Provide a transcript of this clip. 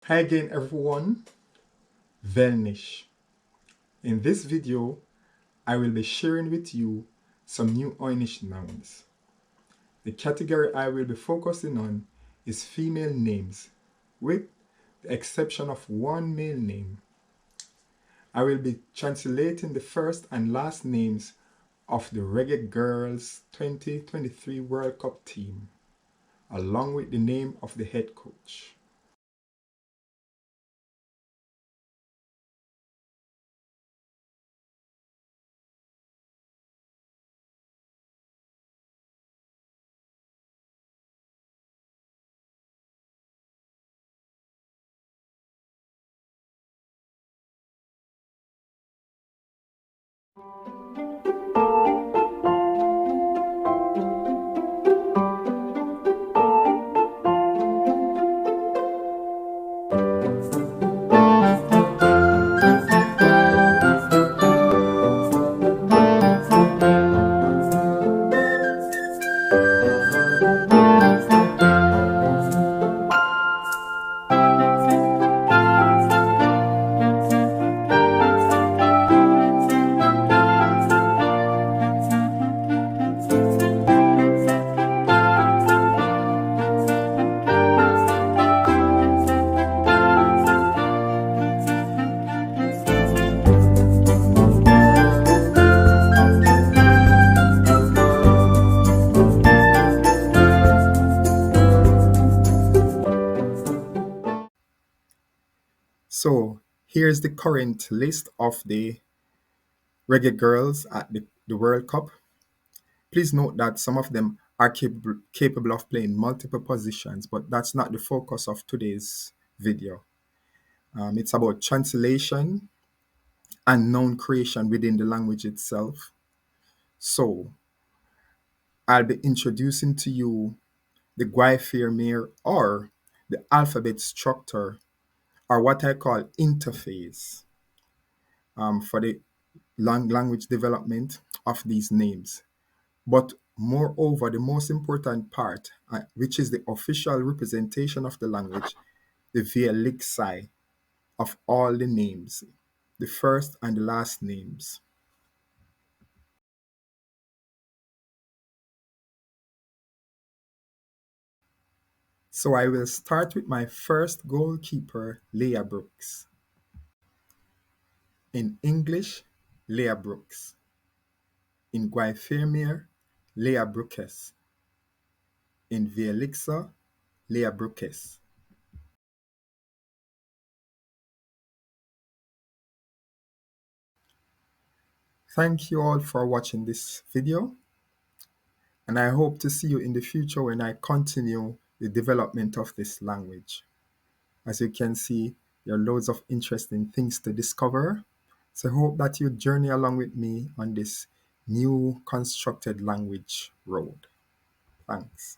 Hi again everyone, Veeliksa. In this video, I will be sharing with you some new Oy'Nissh nouns. The category I will be focusing on is female names, with the exception of one male name. I will be translating the first and last names of the Reggae Girlz 2023 World Cup team, along with the name of the head coach. So here's the current list of the Reggae Girlz at the World Cup. Please note that some of them are capable of playing multiple positions, but that's not the focus of today's video. It's about translation and noun creation within the language itself. So I'll be introducing to you the Guayfirmir, or the alphabet structure, or what I call interface, for the language development of these names. But moreover, the most important part, which is the official representation of the language, the Veeliksa of all the names, the first and the last names. So I will start with my first goalkeeper, Liya Brooks. In English, Liya Brooks. In Guayfirmir, Liya Brooks. In Veeliksa, Liya Brooks. Thank you all for watching this video, and I hope to see you in the future when I continue the development of this language. As you can see, there are loads of interesting things to discover, so I hope that you journey along with me on this new constructed language road. Thanks.